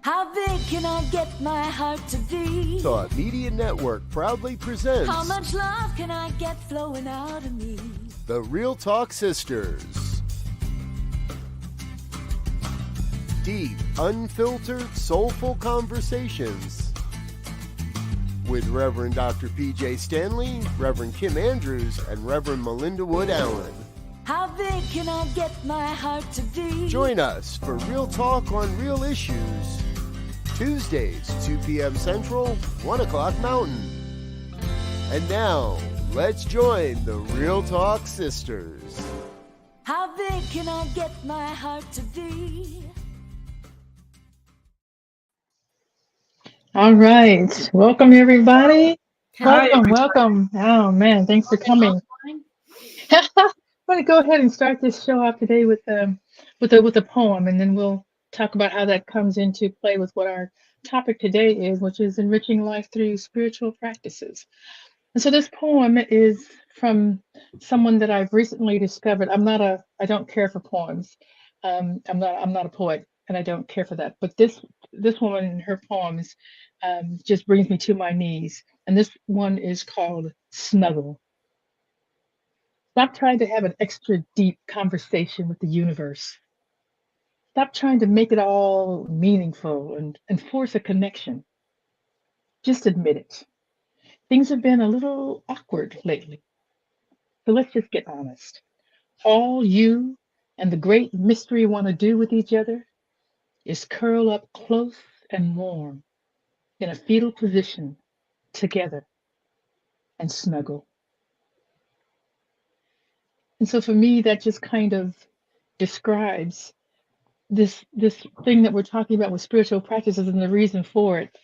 How big can I get my heart to be? Thought Media Network proudly presents How much love can I get flowing out of me? The Real Talk Sisters. Deep, unfiltered, soulful conversations with Reverend Dr. Pjae Stanley, Reverend Kim Andrews, and Reverend Melinda Wood Allen. How big can I get my heart to be? Join us for Real Talk on Real Issues. Tuesdays, 2 p.m. Central, 1 o'clock Mountain. And now, let's join the Real Talk Sisters. How big can I get my heart to be? All right. Welcome, everybody. Hi, Welcome. Oh, man. Thanks for coming. I'm going to go ahead and start this show off today with a poem, and then we'll talk about how that comes into play with what our topic today is, which is enriching life through spiritual practices. And so this poem is from someone that I've recently discovered. I don't care for poems. I'm not a poet, and I don't care for that. But this woman and her poems just brings me to my knees. And this one is called Snuggle. Stop trying to have an extra deep conversation with the universe. Stop trying to make it all meaningful and force a connection. Just admit it. Things have been a little awkward lately. So let's just get honest. All you and the great mystery want to do with each other is curl up close and warm in a fetal position together and snuggle. And so for me, that just kind of describes this thing that we're talking about with spiritual practices and the reason for it,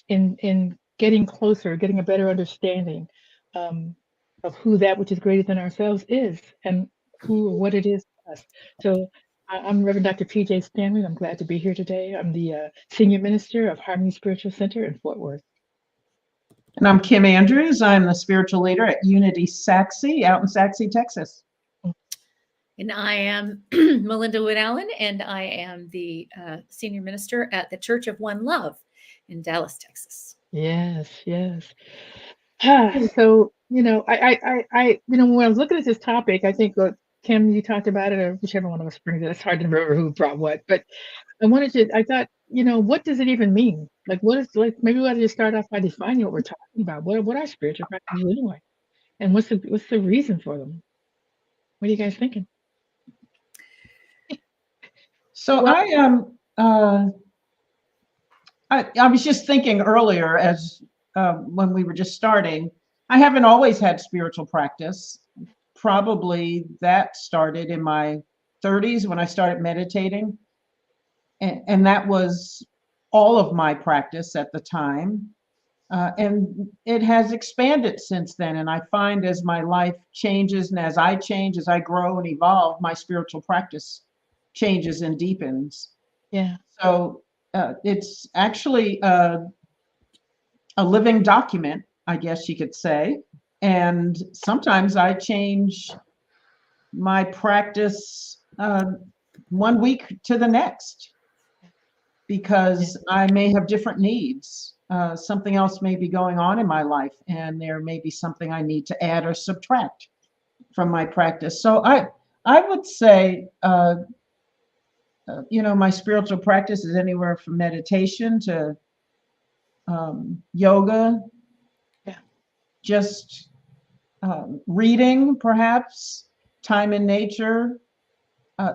in getting closer, getting a better understanding of who that which is greater than ourselves is and who or what it is to us. So I'm Reverend Dr. Pjae Stanley. I'm glad to be here today. I'm the Senior Minister of Harmony Spiritual Center in Fort Worth. and I'm Kim Andrews. I'm the spiritual leader at Unity Saxe out in Saxe, Texas. And I am Melinda Wood Allen, and I am the senior minister at the Church of One Love in Dallas, Texas. Yes. So, when I was looking at this topic, I think, Kim, you talked about it, or whichever one of us brings it. It's hard to remember who brought what, but I thought, what does it even mean? Like, maybe we ought to just start off by defining what we're talking about. What are spiritual practices anyway? And what's the reason for them? What are you guys thinking? So I was just thinking earlier as when we were just starting, I haven't always had spiritual practice. Probably that started in my 30s when I started meditating. And that was all of my practice at the time. And it has expanded since then. And I find as my life changes and as I change, as I grow and evolve, my spiritual practice changes and deepens. Yeah. So it's actually a living document, I guess you could say. And sometimes I change my practice 1 week to the next because I may have different needs. Something else may be going on in my life, and there may be something I need to add or subtract from my practice. So I would say, my spiritual practice is anywhere from meditation to yoga, just reading, perhaps, time in nature.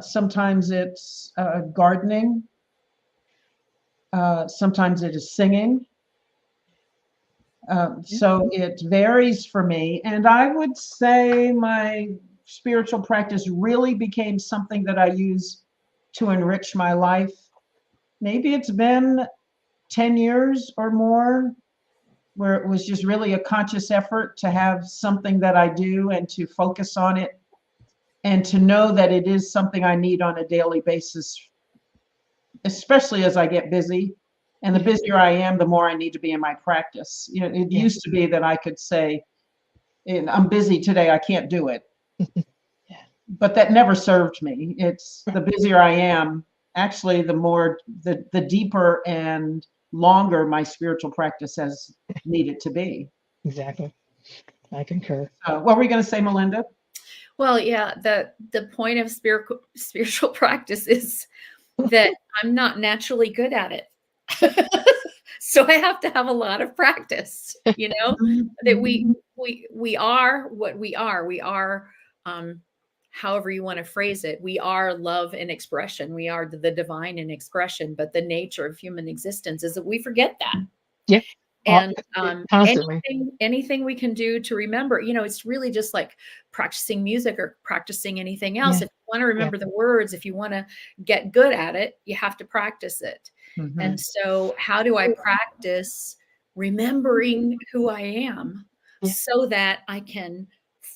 Sometimes it's gardening. Sometimes it is singing. So it varies for me. And I would say my spiritual practice really became something that I use to enrich my life. Maybe it's been 10 years or more where it was just really a conscious effort to have something that I do and to focus on it and to know that it is something I need on a daily basis, especially as I get busy. And the busier I am, the more I need to be in my practice. It used to be that I could say, I'm busy today, I can't do it. But that never served me. It's the busier I am, actually the deeper and longer my spiritual practice has needed to be. Exactly. I concur. What were you going to say, Melinda? Well, yeah, the point of spiritual practice is that I'm not naturally good at it. So I have to have a lot of practice, that we are what we are. We are, however you want to phrase it, we are love in expression. We are the divine in expression, but the nature of human existence is that we forget that. Yeah. And Constantly. anything we can do to remember, it's really just like practicing music or practicing anything else. Yeah. If you want to remember the words, if you want to get good at it, you have to practice it. Mm-hmm. And so how do I practice remembering who I am so that I can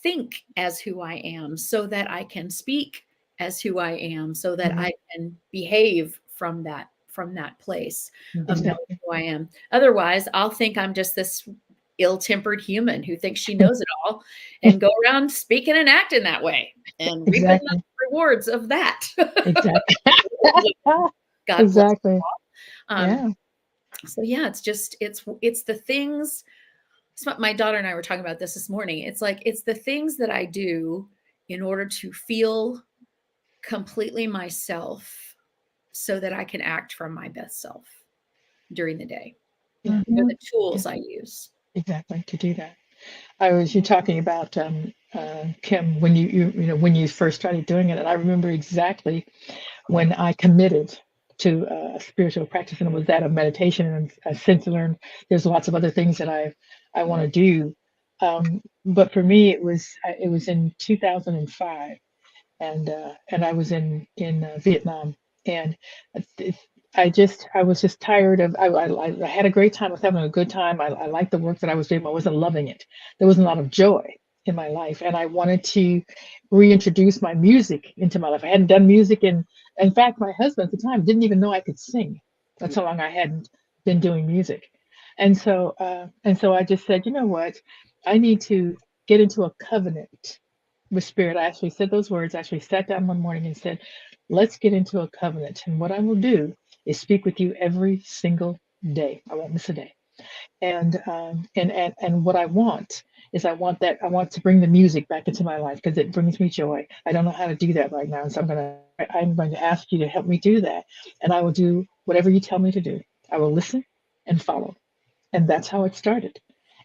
think as who I am, so that I can speak as who I am, so that I can behave from that place of knowing who I am. Otherwise, I'll think I'm just this ill-tempered human who thinks she knows it all and go around speaking and acting that way and reaping the rewards of that. Exactly. God exactly. So yeah, it's the things. My daughter and I were talking about this morning. It's the things that I do in order to feel completely myself, so that I can act from my best self during the day. They're the tools I use. Exactly, to do that. You talking about Kim, when when you first started doing it, and I remember exactly when I committed to a spiritual practice, and it was that of meditation. And I've since learned there's lots of other things that I want to do, but for me it was in 2005, and I was in Vietnam, and I was just tired of. I had a great time. I was having a good time. I liked the work that I was doing. But I wasn't loving it. There wasn't a lot of joy in my life, and I wanted to reintroduce my music into my life. I hadn't done music, and in fact, my husband at the time didn't even know I could sing. That's how long I hadn't been doing music, and so I just said, you know what, I need to get into a covenant with Spirit. I actually said those words. I actually sat down one morning and said, let's get into a covenant. And what I will do is speak with you every single day. I won't miss a day. And what I want is I want to bring the music back into my life because it brings me joy. I don't know how to do that right now. And so I'm going to ask you to help me do that. And I will do whatever you tell me to do. I will listen and follow. And that's how it started.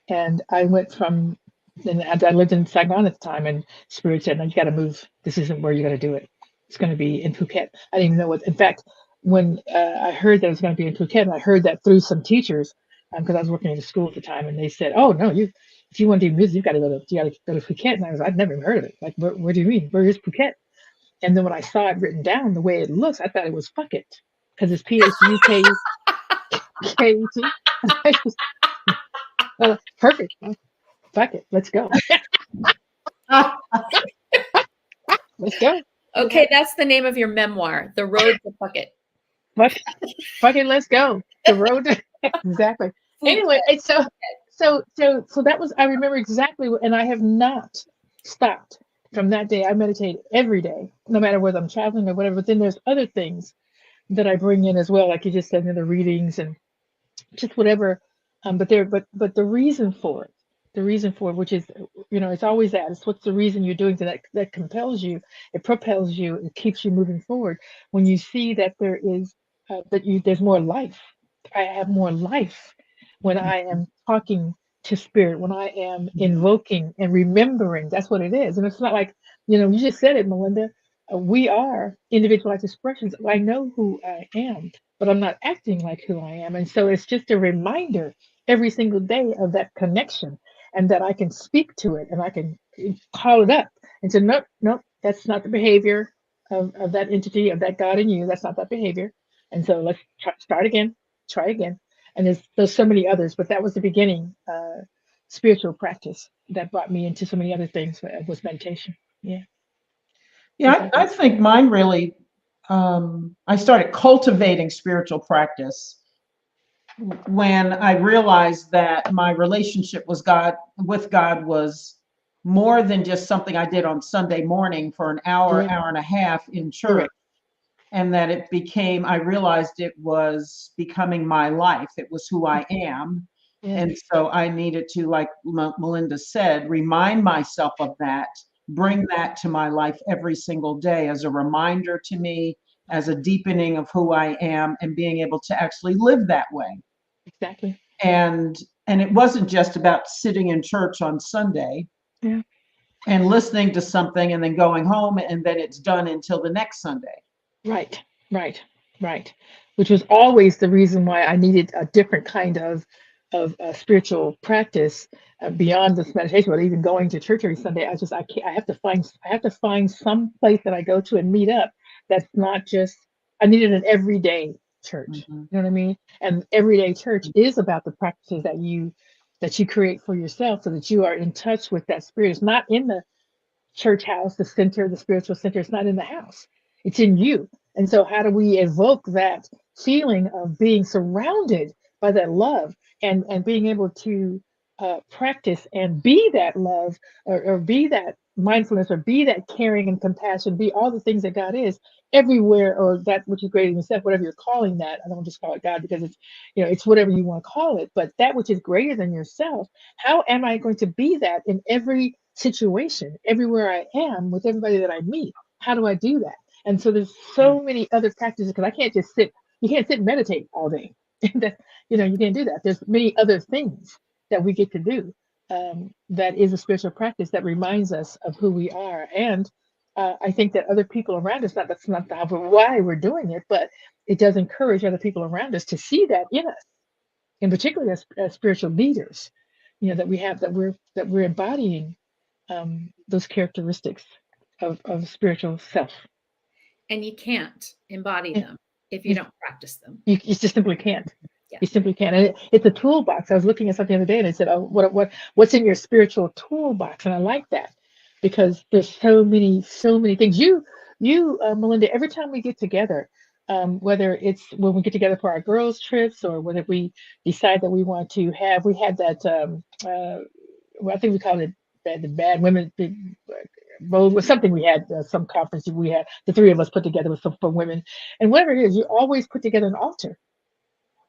And I went from, and I lived in Saigon at the time, and Spirit said, no, you got to move. This isn't where you're going to do it. It's going to be in Phuket. I didn't even know what, in fact, when I heard that it was going to be in Phuket, and I heard that through some teachers, because I was working at a school at the time, and they said, oh, no, if you want to do music, you got to go to Phuket. And I'd never even heard of it. Like, what do you mean? Where is Phuket? And then when I saw it written down the way it looks, I thought it was fuck it, because it's Phuket. Perfect. Fuck it. Let's go. Let's go. Okay, that's the name of your memoir, The Road to Fuck It. Fuck it, let's go. The road to exactly. Anyway, so that was, I remember exactly, and I have not stopped from that day. I meditate every day, no matter whether I'm traveling or whatever. But then there's other things that I bring in as well, like you just said, the readings and just whatever. But the reason for it, which is, it's always that. It's what's the reason you're doing that compels you, it propels you, it keeps you moving forward. When you see that there is, there's more life. I have more life when I am talking to Spirit, when I am invoking and remembering. That's what it is. And it's not like, you just said it, Melinda. We are individualized expressions. I know who I am, but I'm not acting like who I am. And so it's just a reminder every single day of that connection, and that I can speak to it and I can call it up and say, nope, that's not the behavior of that entity, of that God in you. That's not that behavior. And so let's try again. And there's so many others, but that was the beginning spiritual practice that brought me into so many other things, was meditation. Yeah, I think mine really, I started cultivating spiritual practice when I realized that my relationship with God was more than just something I did on Sunday morning for an hour and a half in church. and that it became, I realized it was becoming my life. It was who I am. Yeah. And so I needed to, like Melinda said, remind myself of that, bring that to my life every single day as a reminder to me, as a deepening of who I am, and being able to actually live that way. Exactly. And it wasn't just about sitting in church on Sunday, Yeah. and listening to something and then going home, and then it's done until the next Sunday. Right, right, right. Which was always the reason why I needed a different kind of spiritual practice beyond this meditation, but even going to church every Sunday. I can't. I have to find some place that I go to and meet up. That's not just. I needed an everyday church. Mhm. You know what I mean? And everyday church is about the practices that you create for yourself, so that you are in touch with that spirit. It's not in the church house, the center, the spiritual center. It's not in the house, it's in you. And so, how do we evoke that feeling of being surrounded by that love, and being able to practice and be that love, or be that mindfulness, or be that caring and compassion, be all the things that God is everywhere, or that which is greater than yourself, whatever you're calling that. I don't just call it God, because it's, it's whatever you want to call it, but that which is greater than yourself. How am I going to be that in every situation, everywhere I am, with everybody that I meet? How do I do that? And so there's so many other practices, because I can't just sit. You can't sit and meditate all day. That, you can't do that. There's many other things that we get to do. That is a spiritual practice that reminds us of who we are. And I think that other people around us, that's not why we're doing it, but it does encourage other people around us to see that in us, and particularly as spiritual leaders, that we have, that we're embodying those characteristics of spiritual self. And you can't embody Yeah. them if you don't practice them. You just simply can't. Yeah. You simply can't. And it's a toolbox. I was looking at something the other day, and it said, "Oh, what's in your spiritual toolbox?" And I like that, because there's so many things. Melinda, every time we get together, whether it's when we get together for our girls' trips, or whether we decide that we want to have, we had that. Well, I think we called it the bad women. Well, it was something we had, some conference we had, the three of us put together with some for women, and whatever it is, you always put together an altar.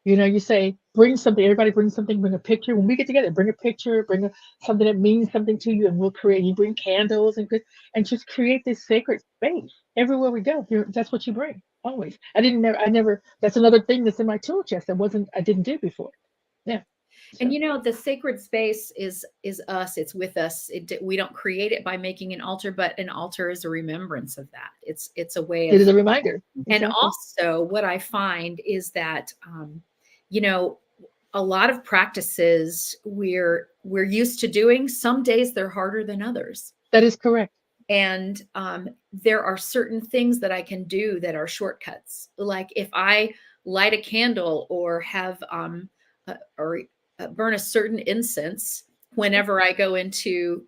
You say, bring something, everybody bring something, bring a picture. When we get together, bring a picture, something that means something to you, and we'll create. You bring candles and just create this sacred space everywhere we go. That's what you bring always. I never. That's another thing that's in my tool chest I didn't do before. Yeah. And So, the sacred space is us. It's with us. We don't create it by making an altar, but an altar is a remembrance of that. It's a way it of. is a reminder. And Exactly. also, what I find is that, a lot of practices we're used to doing. Some days they're harder than others. That is correct. And there are certain things that I can do that are shortcuts. Like if I light a candle, or have or burn a certain incense whenever I go into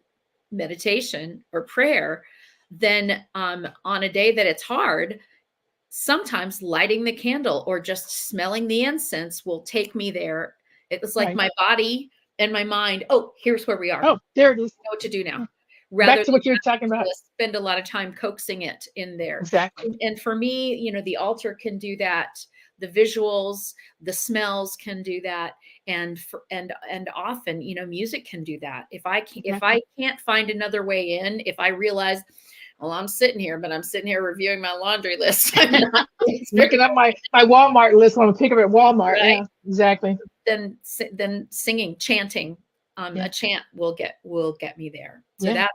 meditation or prayer, then on a day that it's hard, sometimes lighting the candle or just smelling the incense will take me there. It was like Right. my body and my mind, oh, here's where we are. Oh, there it is. Know what to do now. Back Rather to than what you're talking about. spend a lot of time coaxing it in there. Exactly. And for me, the altar can do that. The visuals, the smells can do that. And often, music can do that. If I can't find another way in, if I realize, well, I'm sitting here reviewing my laundry list. I'm not Looking up my Walmart list when I pick up at Walmart. Right. Yeah, exactly. Then singing, chanting, Yeah. a chant will get me there. So Yeah.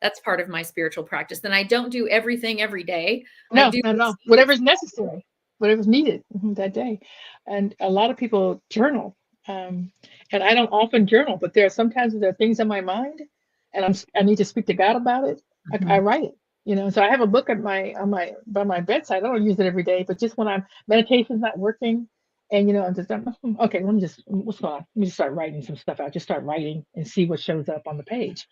that's part of my spiritual practice. Then I don't do everything every day. No, I do no. Whatever's necessary, whatever's needed that day. And a lot of people journal, and I don't often journal, but sometimes there are things in my mind, and I need to speak to God about it. I write it. So I have a book by my bedside. I don't use it every day, but just when meditation's not working, and I'm just okay. What's going on? Let me just start writing some stuff out. Just start writing and see what shows up on the page.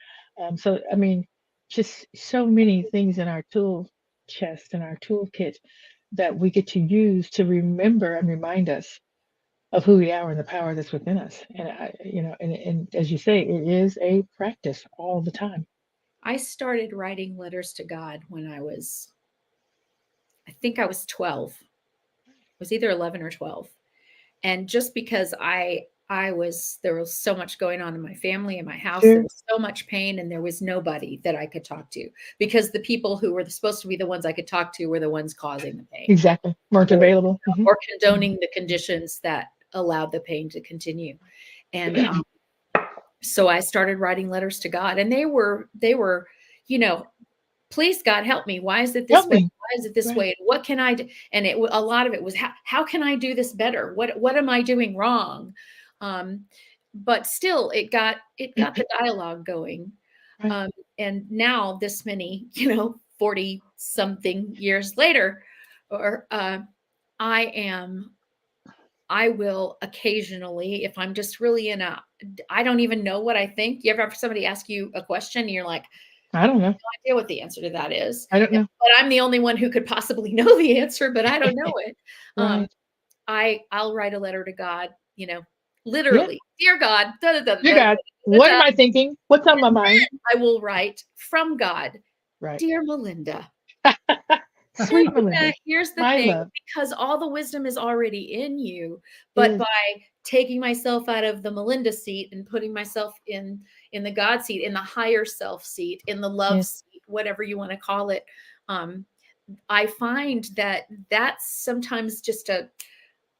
So I mean, just so many things in our tool chest and our toolkit that we get to use to remember and remind us of who we are and the power that's within us. And and as you say, it is a practice all the time. I started writing letters to God when I was I think I was 12. It was either 11 or 12. And just because there was so much going on in my family, in my house, there Sure. was so much pain, and there was nobody that I could talk to, because the people who were supposed to be the ones I could talk to were the ones causing the pain, Exactly. Weren't or, available. Mhm. or condoning the conditions that allowed the pain to continue. And so I started writing letters to God, and they were, you know, please God, help me. Why is it this Help way? me. Why is it this Right. way? What can I do? And a lot of it was, how can I do this better? What am I doing wrong? But still, it got the dialogue going. Right. And now, this many, 40 something years later, or I will occasionally, if I'm just really I don't even know what I think. You ever have somebody ask you a question and you're like, I don't know. no idea what the answer to that is. I don't know. But I'm the only one who could possibly know the answer, but I don't know it. Right. I'll write a letter to God, Yeah. literally, dear God, da, da, da, Dear da, God, da, what da, am I thinking? What's on my mind? I will write from God, Right. dear Melinda. Sweet Melinda. Melinda, here's the My thing, love. because all the wisdom is already in you, but Is. by taking myself out of the Melinda seat and putting myself in the God seat, in the higher self seat, in the love Yes. seat, whatever you want to call it, I find that that's sometimes just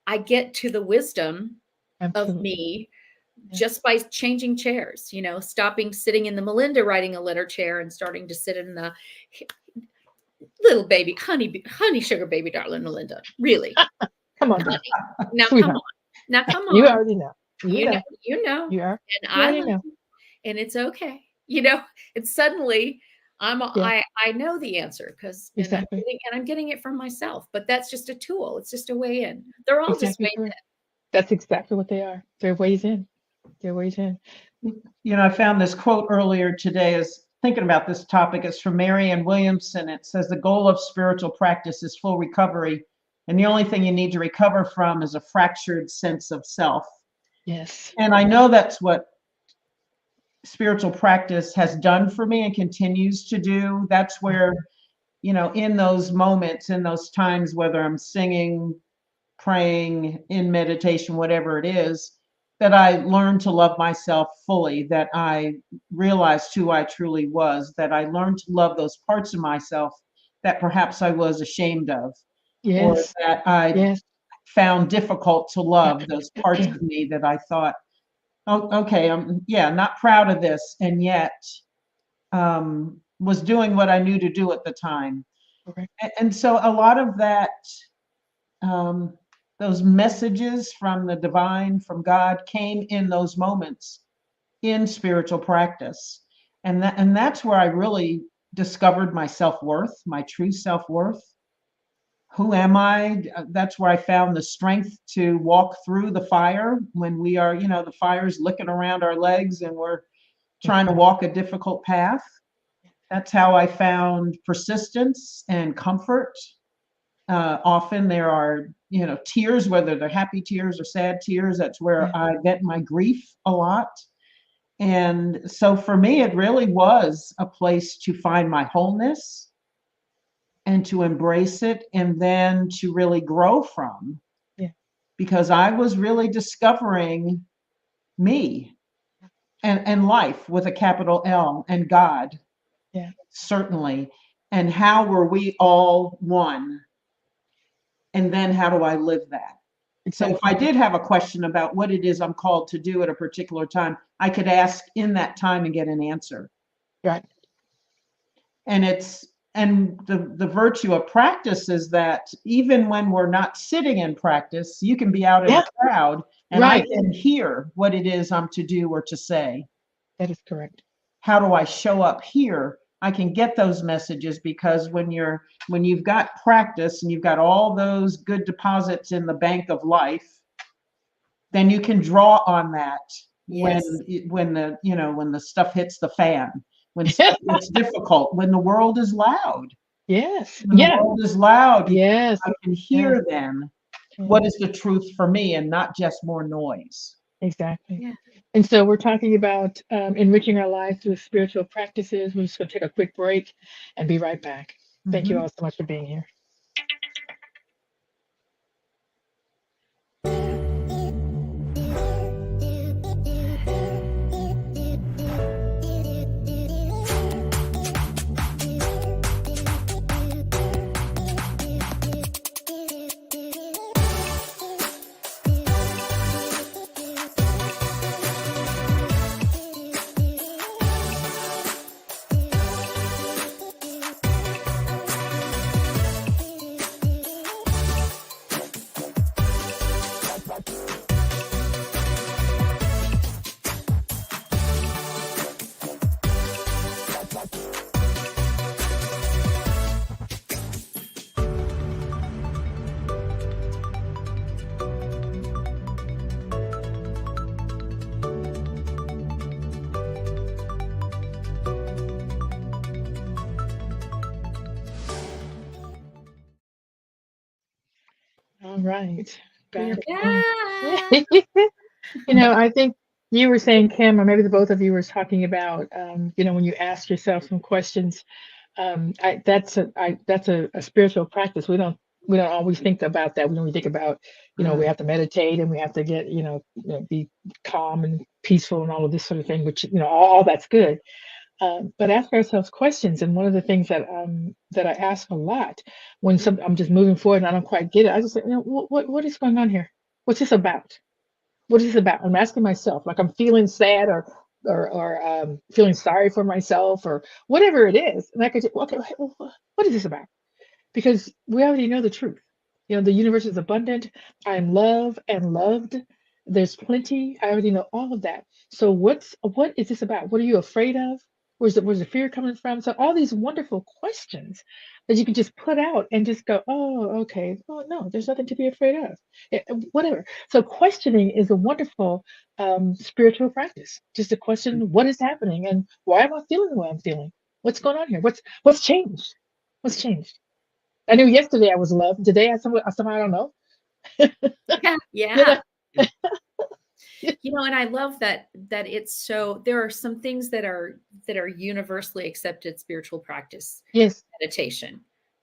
I get to the wisdom of Absolutely. me Yeah. just by changing chairs, stopping sitting in the Melinda writing a letter chair and starting to sit in the little baby honey sugar baby darling Melinda. Really. Come on, Honey. now. Now Sweetheart. come on. Now come You on. already know. You know, You are. and You I already love know. you, and it's okay. It's suddenly Yeah. I know the answer, and Exactly. I'm getting it from myself, but that's just a tool. It's just a way in. They're all just Exactly ways in. correct. That's exactly what they are. They're ways in. They're ways in. I found this quote earlier today as thinking about this topic. It's from Marianne Williamson. It says, the goal of spiritual practice is full recovery, and the only thing you need to recover from is a fractured sense of self. Yes. And I know that's what spiritual practice has done for me and continues to do. That's where, in those moments, in those times, whether I'm singing, praying, in meditation, whatever it is, that I learned to love myself fully, that I realized who I truly was, that I learned to love those parts of myself that perhaps I was ashamed of, or Yes. that I Yes. found difficult to love, those parts of me that I thought, oh, okay, I'm not proud of this, and yet was doing what I knew to do at the time. Correct. And so a lot of that, those messages from the divine, from God, came in those moments in spiritual practice. And that's where I really discovered my self-worth, my true self-worth. Who am I? That's where I found the strength to walk through the fire when we are, the fire's licking around our legs and we're trying to walk a difficult path. That's how I found persistence and comfort. Often there are, tears, whether they're happy tears or sad tears. That's where I get my grief a lot. And so for me, it really was a place to find my wholeness and to embrace it, and then to really grow from, because I was really discovering me and life with a capital L, and God, certainly. And how were we all one? And then how do I live that? So if I did have a question about what it is I'm called to do at a particular time, I could ask in that time and get an answer. Right. And the virtue of practice is that even when we're not sitting in practice, you can be out in a crowd and I can hear what it is I'm to do or to say. That is correct. How do I show up here? I can get those messages, because when you've got practice and you've got all those good deposits in the bank of life, then you can draw on that when the stuff hits the fan, when it's difficult, when the world is loud. Yes. When the world is loud, yes. I can hear then what is the truth for me, and not just more noise. Exactly. Yeah. And so we're talking about enriching our lives through spiritual practices. We're just going to take a quick break and be right back. Thank you all so much for being here. right. We're Back. back. I think you were saying, Kim, or maybe the both of you were talking about, when you ask yourself some questions. That's a spiritual practice. We don't always think about that. We think about, we have to meditate and we have to get, be calm and peaceful and all of this sort of thing, which, all that's good. But ask ourselves questions. And one of the things that I ask a lot when I'm just moving forward and I don't quite get it, I just say, what is going on here? What's this about? What is this about? I'm asking myself, like I'm feeling sad or feeling sorry for myself or whatever it is. And I could say, okay, what is this about? Because we already know the truth. The universe is abundant. I am love and loved. There's plenty. I already know all of that. So what is this about? What are you afraid of? Where's the fear coming from? So all these wonderful questions that you can just put out and just go, oh, okay. Oh no, there's nothing to be afraid of. Whatever. So questioning is a wonderful spiritual practice. Just to question what is happening and why am I feeling the way I'm feeling? What's going on here? What's changed? What's changed? I knew yesterday I was loved. Today somehow I don't know. Yeah. And I love that it's so, there are some things that are universally accepted spiritual practice. Yes. Meditation,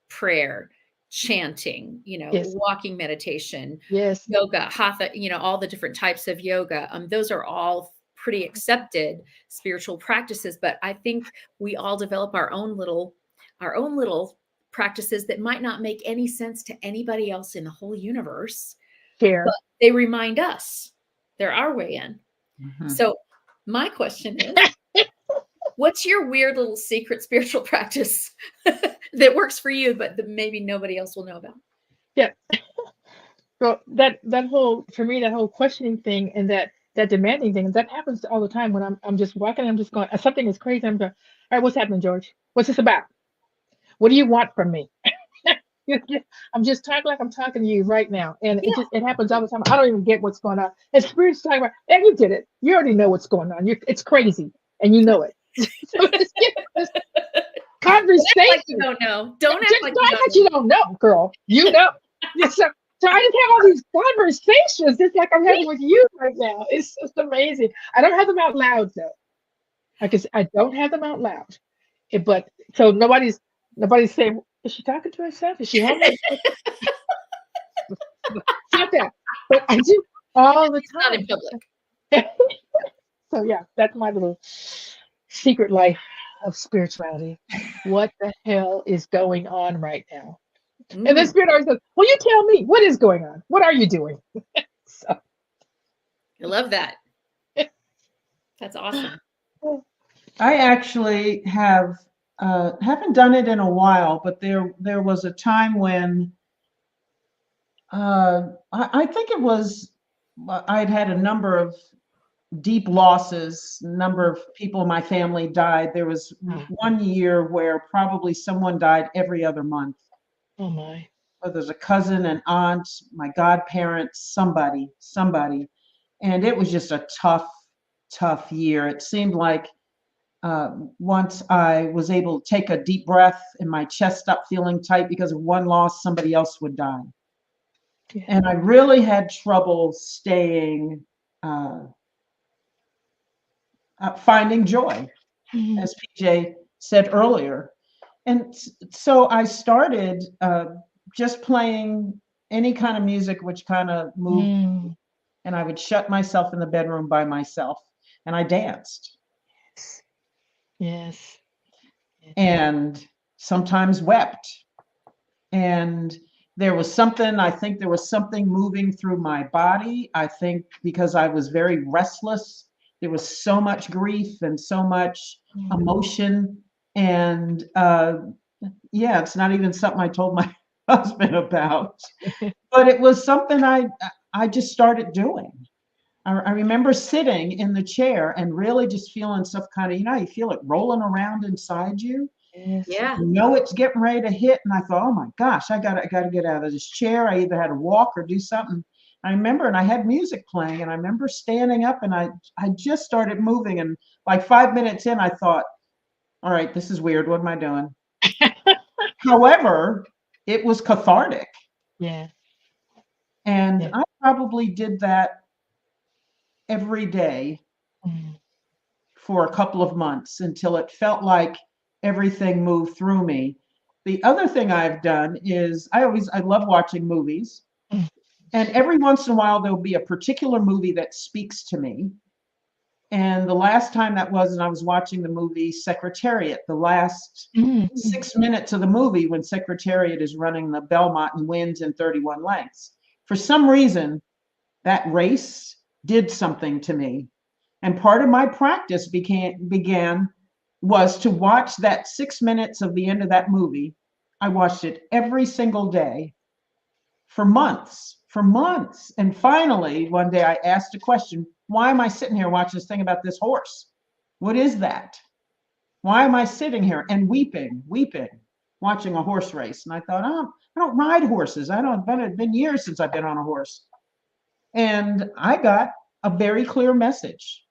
prayer, chanting, Yes. walking meditation, Yes. yoga, hatha, all the different types of yoga. Those are all pretty accepted spiritual practices, but I think we all develop our own little practices that might not make any sense to anybody else in the whole universe. Fair. But they remind us they're our way in. So my question is, what's your weird little secret spiritual practice that works for you, but that maybe nobody else will know about? Yeah. So that whole, for me, that whole questioning thing and that demanding thing, that happens all the time when I'm just walking, I'm just going, something is crazy. I'm going, all right, what's happening, George? What's this about? What do you want from me? I'm just talking like I'm talking to you right now. And it happens all the time. I don't even get what's going on. And Spirit's talking about, and you did it. You already know what's going on. It's crazy. And you know it. So it's conversation. Like you don't know. Don't act like you don't know, girl. You know. So I just have all these conversations just like I'm having with you right now. It's just amazing. I don't have them out loud though. I don't have them out loud. But so nobody's saying, is she talking to herself? Is she having Not that. But I do all the time. Not in public. So yeah, that's my little secret life of spirituality. What the hell is going on right now? And then Spirit always goes, well, you tell me, what is going on? What are you doing? So. I love that. That's awesome. I actually haven't done it in a while, but there was a time when I think it was, I'd had a number of deep losses. A number of people in my family died. There was one year where probably someone died every other month. Oh my. Whether there's a cousin, an aunt, my godparents, somebody. And it was just a tough year. It seemed like once I was able to take a deep breath and my chest stopped feeling tight because of one loss, somebody else would die. Yeah. And I really had trouble staying, finding joy, as Pjae said earlier. And so I started just playing any kind of music which kind of moved me, and I would shut myself in the bedroom by myself and I danced. Yes. And sometimes wept. And I think there was something moving through my body. I think because I was very restless, there was so much grief and so much emotion. And it's not even something I told my husband about, but it was something I just started doing. I remember sitting in the chair and really just feeling stuff kind of, you feel it rolling around inside you. Yes. Yeah. You know it's getting ready to hit. And I thought, oh my gosh, I gotta get out of this chair. I either had to walk or do something. I remember, and I had music playing, and I remember standing up and I just started moving. And like 5 minutes in, I thought, all right, this is weird. What am I doing? However, it was cathartic. Yeah. And Yeah. I probably did that every day for a couple of months until it felt like everything moved through me. The other thing I've done is I love watching movies. And every once in a while, there'll be a particular movie that speaks to me. And the last time that was, and I was watching the movie Secretariat, the last 6 minutes of the movie when Secretariat is running the Belmont and wins in 31 lengths. For some reason, that race did something to me. And part of my practice began was to watch that 6 minutes of the end of that movie. I watched it every single day for months. And finally, one day I asked a question, why am I sitting here watching this thing about this horse? What is that? Why am I sitting here and weeping, watching a horse race? And I thought, oh, I don't ride horses. It's been years since I've been on a horse. And I got a very clear message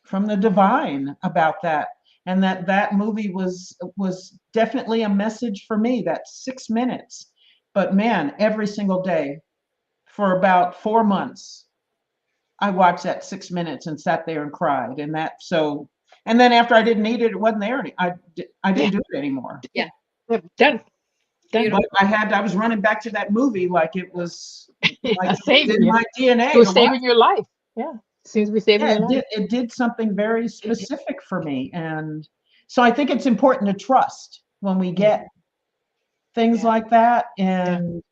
from the divine about that. And that movie was definitely a message for me, that 6 minutes. But man, every single day for about 4 months, I watched that 6 minutes and sat there and cried. And then after I didn't need it, it wasn't there. I didn't do it anymore. Yeah. Done. But I was running back to that movie like it was like Saving in you. my DNA. It was saving your life. Yeah. Seems to be saving your life. It did something very specific for me. And so I think it's important to trust when we get things like that. And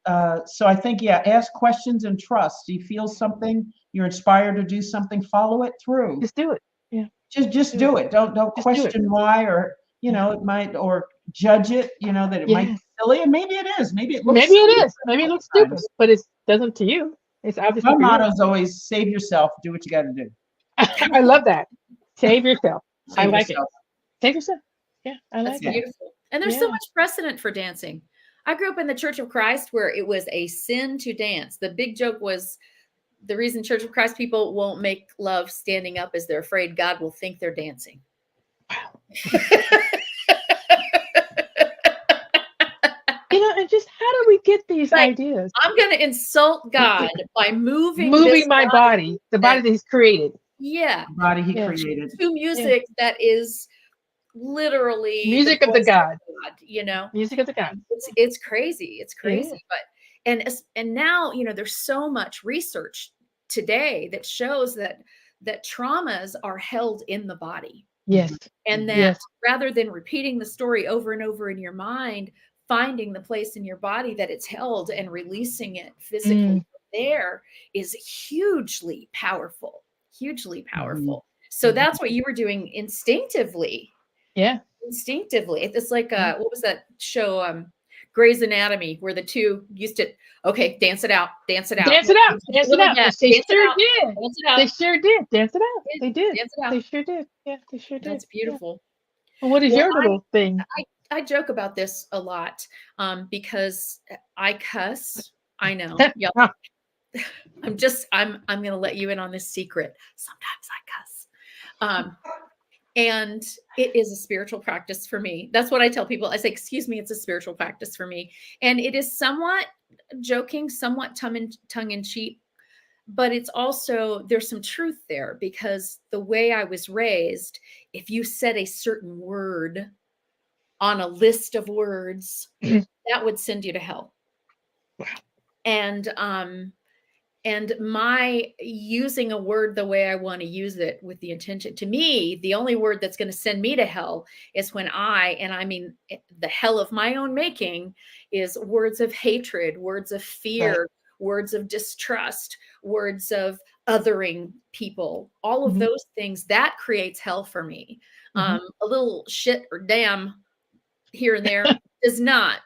so I think, ask questions and trust. You feel something, you're inspired to do something, follow it through. Just do it. Yeah. Just do it. Don't question why, or it might, or judge it, that it might be silly. And maybe it is. Maybe it looks Maybe it looks stupid, but it doesn't to you. It's obviously my motto is always save yourself, do what you got to do. I love that. Save yourself. I like it. Save yourself. Yeah, I like That's beautiful. And there's so much precedent for dancing. I grew up in the Church of Christ where it was a sin to dance. The big joke was the reason Church of Christ people won't make love standing up is they're afraid God will think they're dancing. And just how do we get these ideas? I'm going to insult God by moving my body, the body that He's created. Yeah. The body He created. To music that is literally music of the God. Music of the God. It's crazy. It's crazy. But and now, there's so much research today that shows that traumas are held in the body. Yes. And that rather than repeating the story over and over in your mind, finding the place in your body that it's held and releasing it physically there is hugely powerful. So that's what you were doing instinctively. Yeah. Instinctively. It's like, what was that show? Grey's Anatomy, where the two used to, dance it out. They sure did. Dance it out. They did. They sure did. Yeah, they sure did. That's beautiful. Well, what is your little thing? I joke about this a lot because I cuss. I know. I'm going to let you in on this secret. Sometimes I cuss. And it is a spiritual practice for me. That's what I tell people. I say, excuse me, it's a spiritual practice for me. And it is somewhat joking, somewhat tongue in cheek, but it's also, there's some truth there because the way I was raised, if you said a certain word on a list of words, that would send you to hell. Wow. And my using a word the way I want to use it with the intention, to me, the only word that's going to send me to hell is when I mean the hell of my own making, is words of hatred, words of fear, words of distrust, words of othering people, all of those things, that creates hell for me. A little shit or damn here and there does not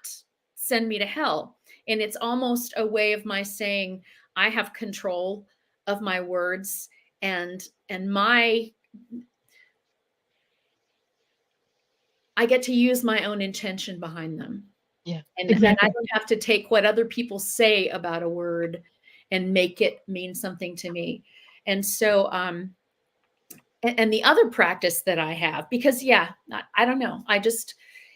send me to hell. And it's almost a way of my saying, I have control of my words and I get to use my own intention behind them. Yeah. And I don't have to take what other people say about a word and make it mean something to me. And so, and the other practice that I have, because I don't know,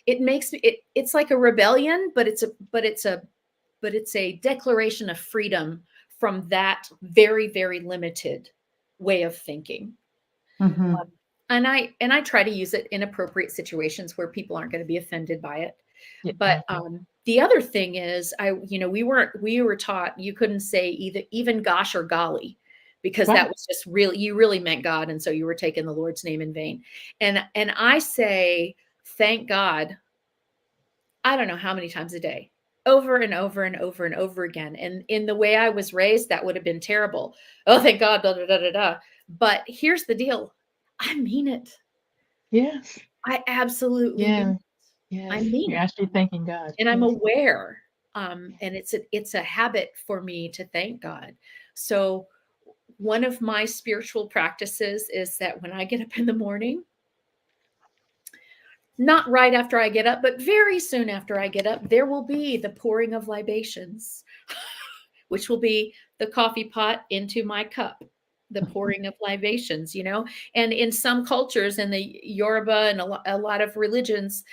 it makes me, it's like a rebellion, but it's a but it's a declaration of freedom from that very, very limited way of thinking. Mhm. And I try to use it in appropriate situations where people aren't going to be offended by it. Yeah. But the other thing is, we were taught you couldn't say even gosh or golly, because Right. that was just really, you really meant God, and so you were taking the Lord's name in vain. And I say thank God, I don't know how many times a day, over and over and over and over again. And in the way I was raised, that would have been terrible. Oh, thank God, da da da da da. But here's the deal: I mean it. Yes. I absolutely Yeah. mean it. Yes. I mean You're it. actually thanking God. And I'm Yes. aware. And it's a habit for me to thank God. So one of my spiritual practices is that when I get up in the morning, not right after I get up, but very soon after I get up, there will be the pouring of libations, which will be the coffee pot into my cup, the pouring of libations, And in some cultures, in the Yoruba and a lot of religions,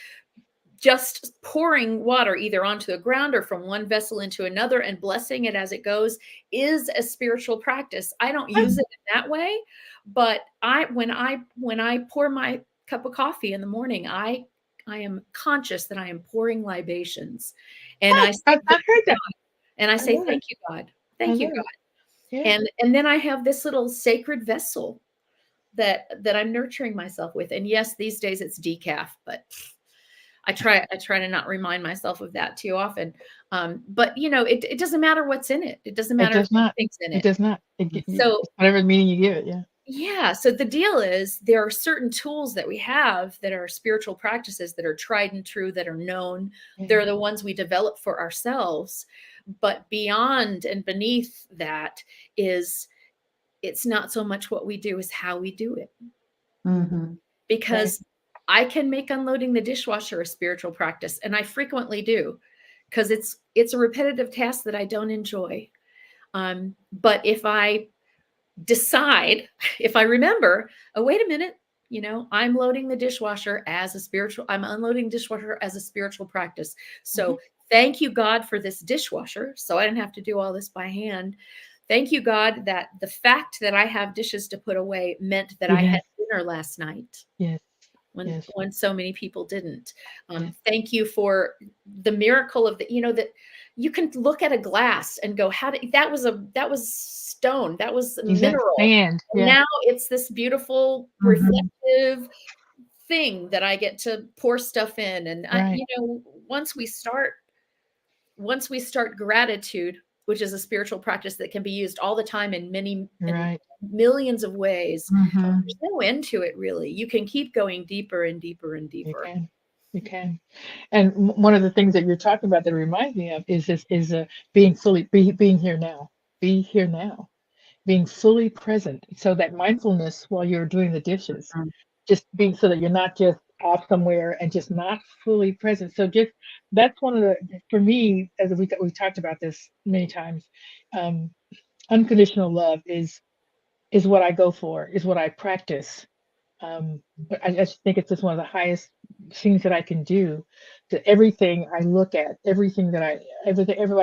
just pouring water either onto the ground or from one vessel into another and blessing it as it goes is a spiritual practice. I don't use it in that way, but when I pour my cup of coffee in the morning, I am conscious that I am pouring libations, and I say, I've heard that. and I I say love it. thank you, God, I thank you, love God, it. Yeah. and then I have this little sacred vessel that I'm nurturing myself with. And yes, these days it's decaf, but I try to not remind myself of that too often. But it doesn't matter what's in it. It doesn't It matter if does not. anything's in It it. does not. So It's whatever meaning you give it. Yeah. yeah. So the deal is there are certain tools that we have that are spiritual practices that are tried and true, that are known. They're the ones we develop for ourselves. But beyond and beneath that is, it's not so much what we do as how we do it. Mhm. Because I can make unloading the dishwasher a spiritual practice, and I frequently do, because it's a repetitive task that I don't enjoy. But if I decide, if I remember, oh, wait a minute, I'm loading the dishwasher as a spiritual, I'm unloading dishwasher as a spiritual practice. So thank you, God, for this dishwasher. So I didn't have to do all this by hand. Thank you, God, that the fact that I have dishes to put away meant that I had dinner last night Yes. when so many people didn't. Yes. Thank you for the miracle of that you can look at a glass and go, that was stone, that was mineral. Sand. And Yeah. now it's this beautiful reflective thing that I get to pour stuff in. And Right. once we start gratitude, which is a spiritual practice that can be used all the time in many Right. millions of ways, Mhm. there's no end to it, really. You can keep going deeper and deeper and You deeper. can. You can. And one of the things that you're talking about that reminds me of is being being here now. Be here now. Being fully present. So that mindfulness while you're doing the dishes, Mhm. just being so that you're not just off somewhere and just not fully present. So just that's one of the, for me, as we've talked about this many times, um, unconditional love is what I go for, is what I practice. But I just think it's just one of the highest things that I can do. To everything I look at, everybody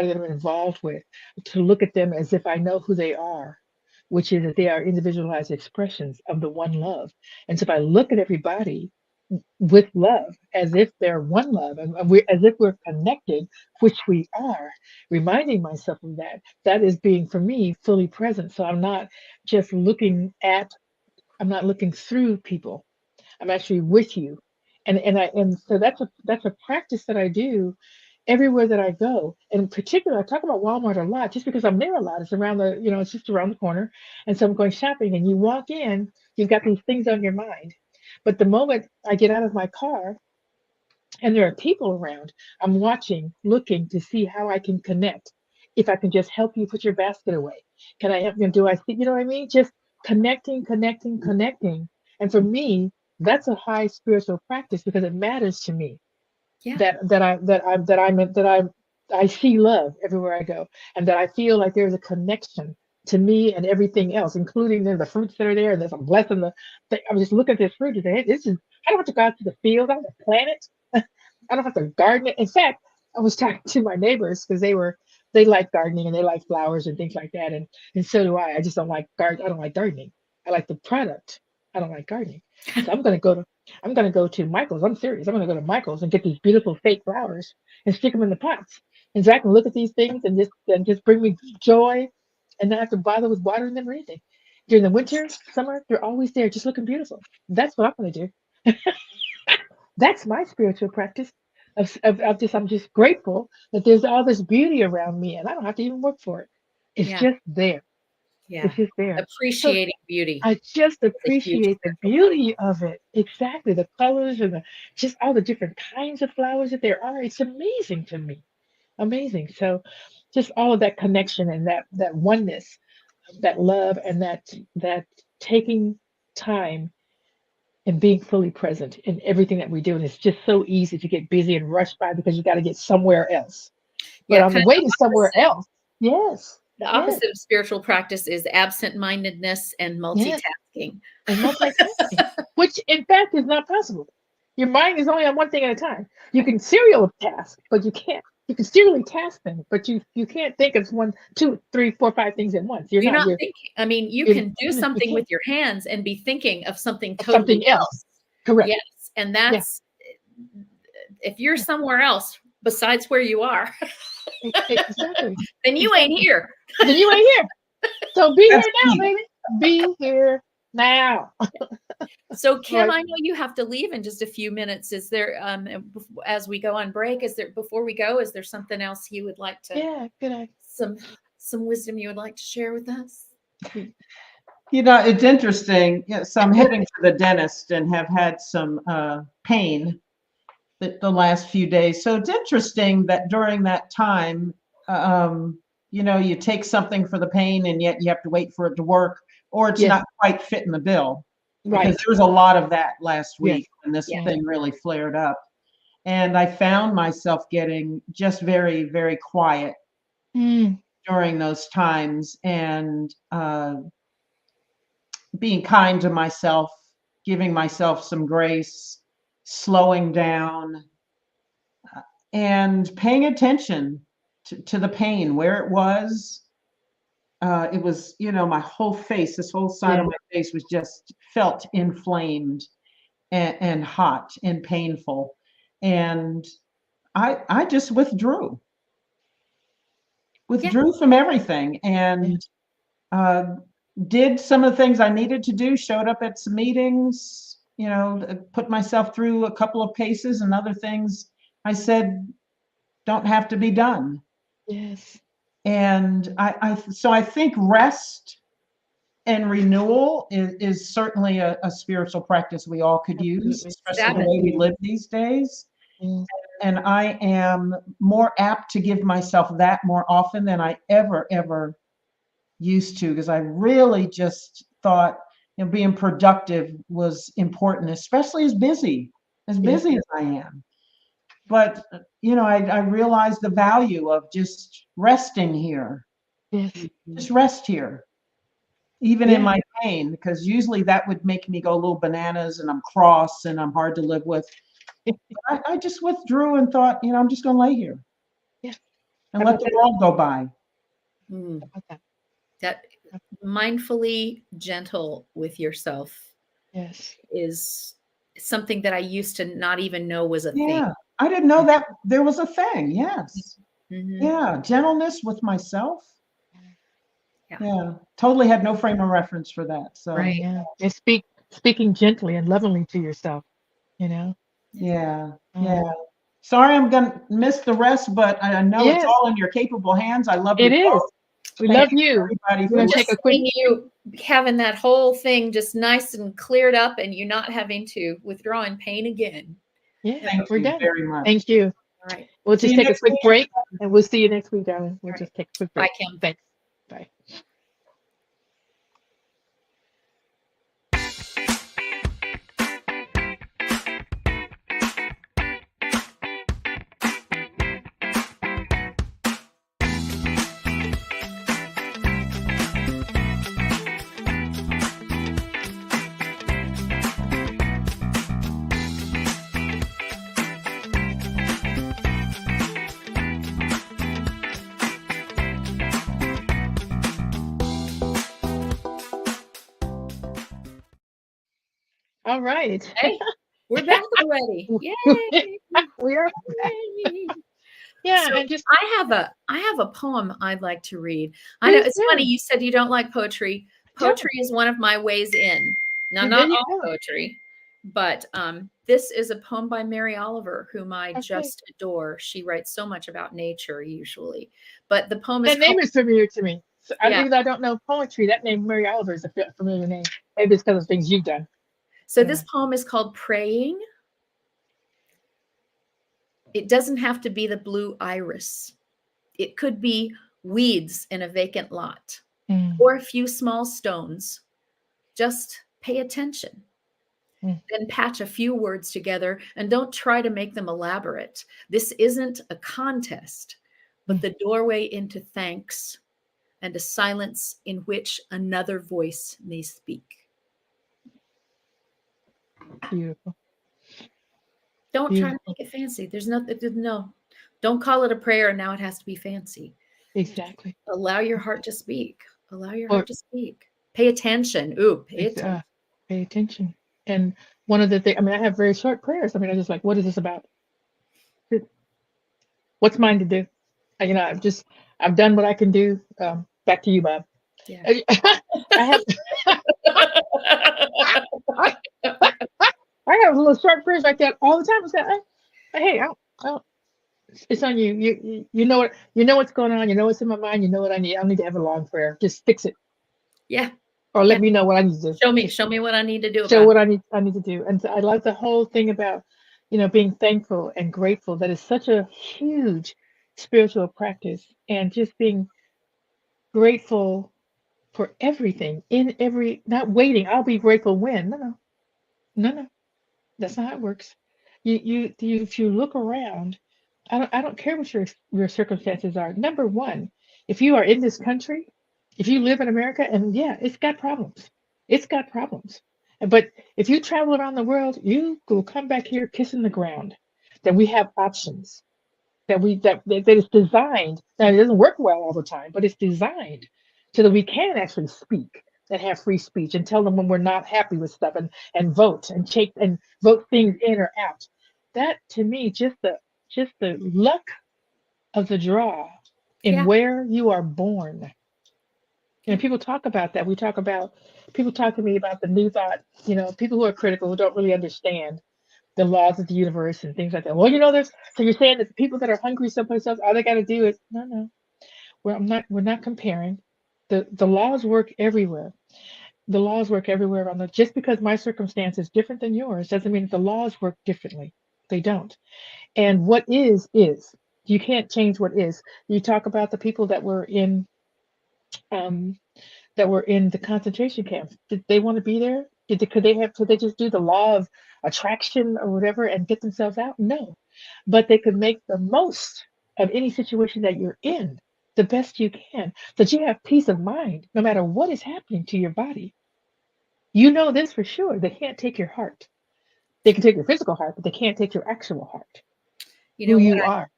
that I'm involved with, to look at them as if I know who they are, which is that they are individualized expressions of the one love. And so if I look at everybody with love, as if they're one love, and as if we're connected, which we are, reminding myself of that, that is being for me fully present. So I'm not just I'm not looking through people. I'm actually with you. And so that's a practice that I do everywhere that I go. And in particular, I talk about Walmart a lot just because I'm there a lot. It's around it's just around the corner. And so I'm going shopping and you walk in, you've got these things on your mind. But the moment I get out of my car and there are people around, I'm watching, looking to see how I can connect. If I can just help you put your basket away. Can I help you? Do I see, you know what I mean? Just connecting, connecting, connecting. And for me, that's a high spiritual practice because it matters to me Yeah. I see love everywhere I go, and that I feel like there's a connection to me and everything else, including the fruits that are there. And there's I'm blessing the thing. I'm just looking at this fruit and say, hey, this is. I don't have to go out to the field. I don't have to plant it. I don't have to garden it. In fact, I was talking to my neighbors because they were they like gardening and they like flowers and things like that. And so do I. I just don't like I don't like gardening. I like the product. I don't like gardening. So I'm gonna go to Michael's. I'm serious. I'm gonna go to Michael's and get these beautiful fake flowers and stick them in the pots. And Zach can look at these things and just bring me joy and not have to bother with watering them or anything. During the winter, summer, they're always there, just looking beautiful. That's what I'm gonna do. That's my spiritual practice of just I'm just grateful that there's all this beauty around me and I don't have to even work for it. It's Yeah. just there. Yeah. It's just there. So Appreciating beauty. I just huge appreciate the beauty of it. Exactly. The colors and just all the different kinds of flowers that there are. It's amazing to me. Amazing. So just all of that connection and that oneness, that love and that taking time and being fully present in everything that we do. And it's just so easy to get busy and rush by because you got to get somewhere else. But Yeah, on the kind way of to somewhere else, yes, the yes, opposite of spiritual practice is absent-mindedness and yes, multitasking. and multitasking, which in fact is not possible. Your mind is only on one thing at a time. You can serial task, but you can't. You can serially task things, but you can't think of 1, 2, 3, 4, 5 things at once. You're not thinking. I mean, you you're can do something can't. with your hands and be thinking of something Of totally something else. Correct. Yes, and Yeah. that's if you're somewhere else besides where you are, Exactly. then you ain't here. Then you ain't here. So be here That's now, deep. baby. Be here now. So Kim, Right. I know you have to leave in just a few minutes. Is there as we go on break, before we go, is there something else you would like to Yeah, good idea. some wisdom you would like to share with us? You know, it's interesting. So I'm heading to the dentist and have had some pain the last few days. So it's interesting that during that time, you know, you take something for the pain and yet you have to wait for it to work, or it's Yes. not quite fitting the bill. Right. Because there was a lot of that last Yes. week when this Yeah. thing really flared up. And I found myself getting just very, very quiet Mm, during those times and being kind to myself, giving myself some grace, slowing down, and paying attention to the pain where it was. It was, you know, my whole face, this whole side of Yeah. my face was just felt inflamed and hot and painful. And I just withdrew from everything and did some of the things I needed to do, showed up at some meetings, you know, put myself through a couple of paces, and other things I said don't have to be done. Yes. And so I think rest and renewal is certainly a spiritual practice we all could use, Absolutely. especially the way we live these days. Mm, And I am more apt to give myself that more often than I ever used to, because I really just thought, you know, being productive was important, especially as busy as I am. But, you know, I realized the value of just resting here, yes. just rest here, even in Yeah. my pain, because usually that would make me go a little bananas and I'm cross and I'm hard to live with. I just withdrew and thought, you know, I'm just going to lay here Yeah. and How let about the that? world go by. Hmm. How about that? That mindfully gentle with yourself Yes. is something that I used to not even know was a thing. Yeah, I didn't know that there was a thing. Yes. Mhm. Yeah, gentleness with myself. Yeah. Yeah, totally had no frame of reference for that. So Right. Yeah. And speaking gently and lovingly to yourself, you know? yeah. Mm. Sorry, I'm gonna miss the rest, but I know it's Yes, all in your capable hands. I love you it is. both. We Thank love you, you. everybody, We're for gonna Just take a quick seeing you having that whole thing just nice and cleared up and you not having to withdraw in pain again. yeah, Thank we're you done. very much. Thank you. All right. We'll See just you take a next quick week. break and we'll see you next week, darling. We'll All just take a quick Bye, break. Kim. Thanks. Bye. All right. Hey, we're back already. Yay! We are. Yay. Yeah, So and just I have a poem I'd like to read. I know please it's funny do. you said you don't like poetry. Yeah, Poetry is one of my ways in. Now, there not you all go. poetry, but this is a poem by Mary Oliver, whom I Okay. just adore. She writes so much about nature usually, but the poem is That called name is familiar to me. So yeah. even though I don't know poetry, that name Mary Oliver is a familiar name. Maybe it's because of things you've done. So Yeah. this poem is called Praying. It doesn't have to be the blue iris. It could be weeds in a vacant lot Mm, or a few small stones. Just pay attention. mm, Then patch a few words together and don't try to make them elaborate. This isn't a contest, but mm. the doorway into thanks and a silence in which another voice may speak. Beautiful. Don't try to Beautiful. make it fancy. No. Don't call it a prayer and now it has to be fancy. Exactly. Allow your heart to speak. Allow your Or heart to speak. Pay attention. Ooh, pay attention. pay attention. And one of the things, I mean, I have very short prayers. I mean, I just like, what is this about? What's mine to do? I've done what I can do. Back to you, Bob. Yeah. I have, I have little short prayers like that all the time. It's like, hey, it's on you. You know what, you know what's going on. You know what's in my mind. You know what I need. I don't need to have a long prayer. Just fix it, Yeah. or Yeah. let me know what I need to do. Show me what I need to do Show about what I need to do. And so I love the whole thing about, being thankful and grateful. That is such a huge spiritual practice, and just being grateful for everything in every, not waiting. I'll be grateful when. No. That's not how it works. If you look around, I don't care what your circumstances are. Number one, if you are in this country, if you live in America, and yeah, it's got problems. It's got problems. But if you travel around the world, you will come back here kissing the ground. That we have options. That is designed. Now it doesn't work well all the time, but it's designed so that we can actually speak and have free speech and tell them when we're not happy with stuff, and vote and take and vote things in or out. That to me, just the luck of the draw in Yeah. where you are born. People talk about that. People talk to me about the new thought, people who are critical, who don't really understand the laws of the universe and things like that. Well, so you're saying that the people that are hungry someplace else, all they got to do is, no. We're not comparing. The laws work everywhere. The laws work everywhere around just because my circumstance is different than yours doesn't mean that the laws work differently. They don't. And what is. You can't change what is. You talk about the people um, that were in the concentration camps. Did they want to be there? Could they just do the law of attraction or whatever and get themselves out? No. But they could make the most of any situation that you're in, the best you can, so that you have peace of mind no matter what is happening to your body. You know this for sure. They can't take your heart. They can take your physical heart, but they can't take your actual heart, You who know you are.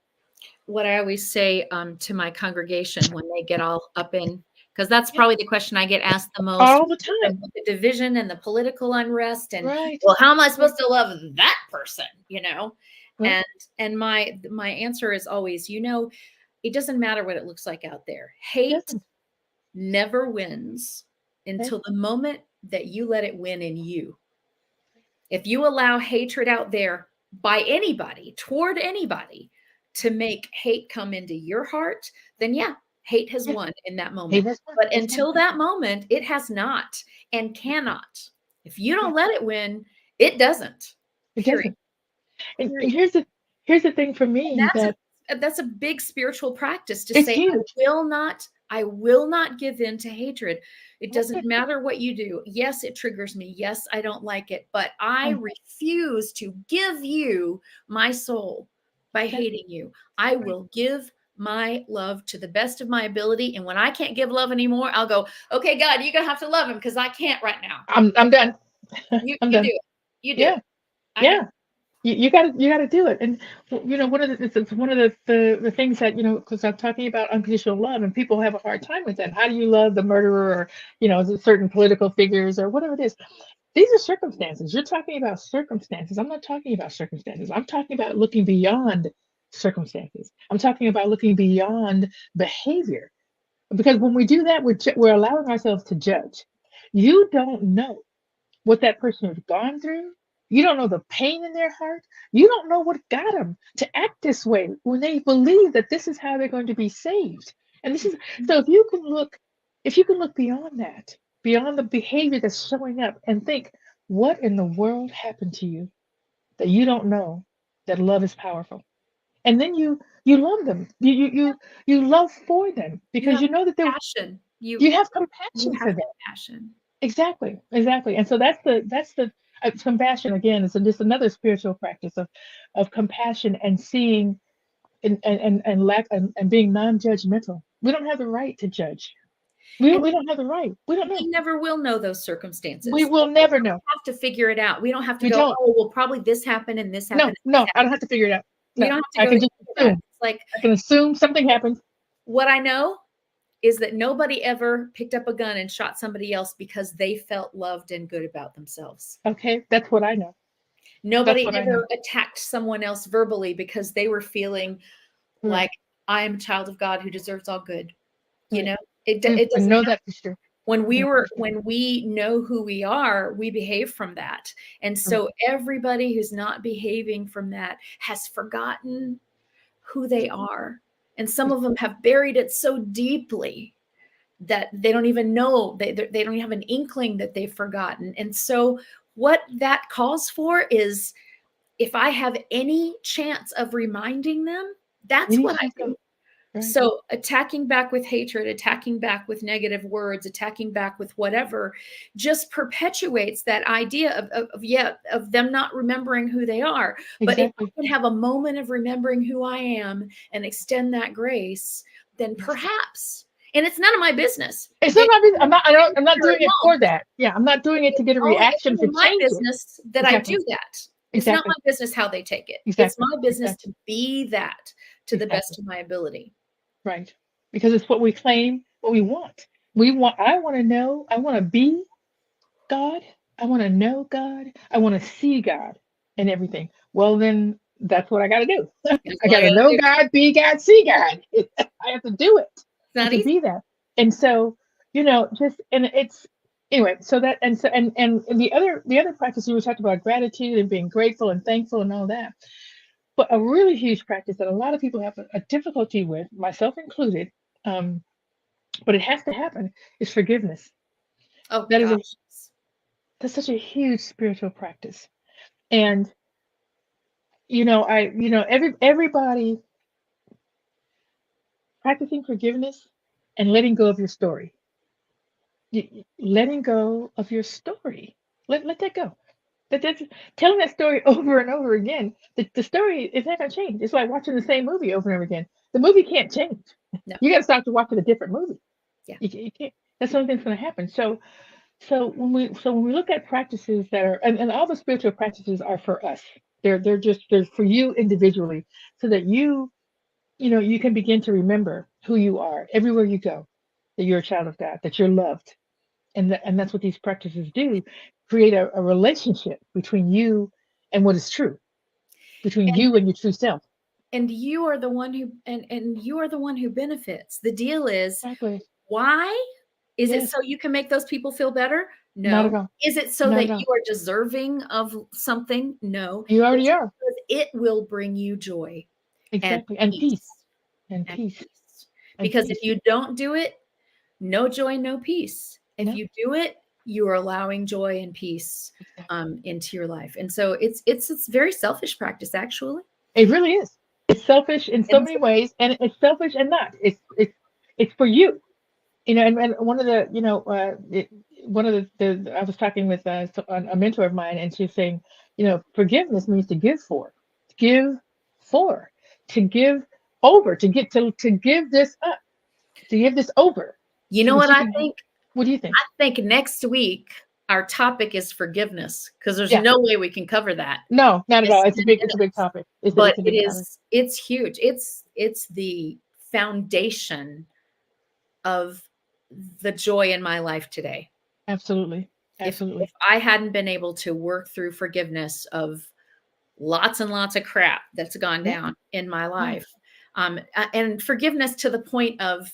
what I always say to my congregation when they get all up in, because that's probably the question I get asked the most, All the time. the division and the political unrest, and Right. well, how am I supposed to love that person? Right. And my answer is always, it doesn't matter what it looks like out there. Hate Doesn't. never wins until the moment that you let it win in you. If you allow hatred out there by anybody, toward anybody, to make hate come into your heart, then yeah, hate has won in that moment. But until that moment, it has not and cannot. If you don't let it win, it doesn't. It Period. doesn't. And here's the thing for me, That's a big spiritual practice to it's say, huge. I will not give in to hatred. It doesn't matter what you do. Yes, it triggers me. Yes, I don't like it, but I refuse to give you my soul by hating you. I will give my love to the best of my ability. And when I can't give love anymore, I'll go, okay, God, you're going to have to love him because I can't right now. I'm done. You I'm do done. it. You do Yeah. it. Yeah. You got to do it. And it's one of the things that, because I'm talking about unconditional love, and people have a hard time with that. How do you love the murderer, or certain political figures or whatever it is? These are circumstances. You're talking about circumstances. I'm not talking about circumstances. I'm talking about looking beyond circumstances. I'm talking about looking beyond behavior. Because when we do that, we're allowing ourselves to judge. You don't know what that person has gone through. You don't know the pain in their heart. You don't know what got them to act this way when they believe that this is how they're going to be saved. And this is so if you can look beyond that, beyond the behavior that's showing up and think, what in the world happened to you that you don't know that love is powerful? And then you love them. You love for them You because have you know that passion. you have You compassion for have them. compassion. Exactly, exactly. And so that's the compassion again is just another spiritual practice of compassion and seeing and being non-judgmental. We don't have the right to judge. And We don't have the right. We don't know. we never will know those We circumstances. will never know. Have to figure it out. We don't have to We go, don't. oh, well, probably this happened and this No, happened. And this no, I don't have to figure it out. We No, don't have to I go can just into that. assume. It's like I can assume something happened. what I know is that nobody ever picked up a gun and shot somebody else because they felt loved and good about themselves. Okay, that's what I know. Nobody what I know. ever attacked someone else verbally because they were feeling Right. like I am a child of God who deserves all good. You Right. know, it I doesn't know happen. that for sure. When Yeah. we know who we are, we behave from that. And so everybody who's not behaving from that has forgotten who they are. And some of them have buried it so deeply that they don't even know, they don't even have an inkling that they've forgotten. And so what that calls for is if I have any chance of reminding them, that's what I do. Right. So attacking back with hatred, attacking back with negative words, attacking back with whatever, just perpetuates that idea of them not remembering who they are. But if I Exactly. can have a moment of remembering who I am and extend that grace, then perhaps, and it's none of my business. It's not my business. I'm not doing it for that. Yeah, I'm not doing it to get a Only, reaction it's to only my change it. business that Exactly. I do that. It's not Exactly. my business how they take it. It's Exactly. my business Exactly. to be that to the Exactly. best of my ability. Right. Because it's what we claim, what we want. I want to know, I want to be God. I want to know God. I want to see God and everything. Well, then that's what I got to do. That's I what got to know do. God, be God, see God. I have to do it. It's not to easy. be that. And so, just and it's anyway. So that and so and the other practice you were talking about gratitude and being grateful and thankful and all that. But a really huge practice that a lot of people have a difficulty with, myself included, but it has to happen, is forgiveness. Oh That is gosh. that's such a huge spiritual practice. And everybody practicing forgiveness and letting go of your story. Letting go of your story. Let that go. That's telling that story over and over again. The story is not going to change. It's like watching the same movie over and over again. The movie can't change. No. You got to start to watching a different movie. Yeah. You can't. That's the only thing that's going to happen. So when we look at practices that are and all the spiritual practices are for us. They're for you individually, so that you can begin to remember who you are everywhere you go, that you're a child of God, that you're loved, and that's what these practices do, create a relationship between you and what is true, between And you and your true self. and you are the one who and you are the one who benefits. The deal is Exactly. why? Is it Yes. so you can make those people feel better? Not No. at all. Is it so Not that at all. you are deserving of something? No. You already It's are. because it will bring you joy Exactly. And peace. And and peace. peace. And Because peace. if you don't do it, no joy, no peace. If No. you do it, you are allowing joy and peace into your life. And so it's very selfish practice, actually. It really is. It's selfish in so many ways, and it's selfish and not. It's for you. And one of the one of the I was talking with a mentor of mine, and she's saying, forgiveness means to give for, to give over, to give this up, to give this over. You so know that what you I can- think? What do you think? I think next week our topic is forgiveness, because there's Yeah. no way we can cover that. No, not at all. It's a big minutes. topic. It's But a big topic. it's huge. It's the foundation of the joy in my life today. Absolutely. Absolutely. If I hadn't been able to work through forgiveness of lots and lots of crap that's gone down in my life, and forgiveness to the point of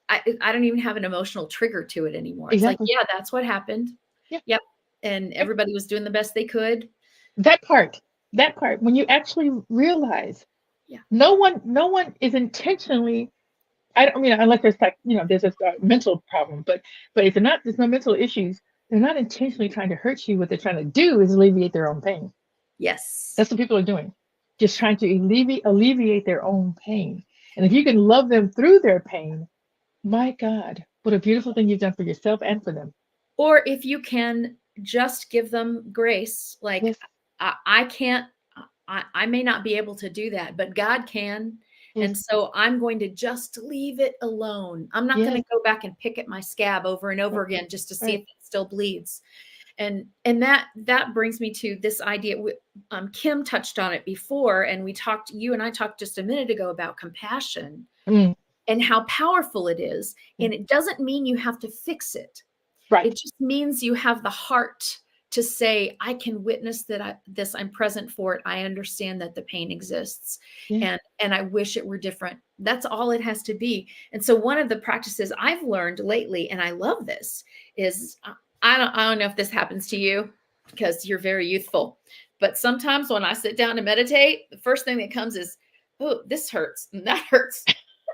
I don't even have an emotional trigger to it anymore. It's like, Exactly. yeah, that's what happened. Yeah. Yep. And everybody was doing the best they could. That part, when you actually realize, Yeah. no one is intentionally. I mean, unless there's like, there's a mental problem, but if there's no mental issues, they're not intentionally trying to hurt you. What they're trying to do is alleviate their own pain. Yes. That's what people are doing, just trying to alleviate their own pain. And if you can love them through their pain, my God, what a beautiful thing you've done for yourself and for them. Or if you can just give them grace, like Yes. I can't, I may not be able to do that, but God can. Yes. And so I'm going to just leave it alone. I'm not going to go back and pick at my scab over and over again just to see if it still bleeds. And that brings me to this idea. Kim touched on it before, and you and I talked just a minute ago about compassion and how powerful it is. And it doesn't mean you have to fix it. Right. It just means you have the heart to say, I can witness that I'm present for it. I understand that the pain exists, and I wish it were different. That's all it has to be. And so one of the practices I've learned lately, and I love this, is I don't know if this happens to you because you're very youthful, but sometimes when I sit down to meditate, the first thing that comes is, oh, this hurts and that hurts.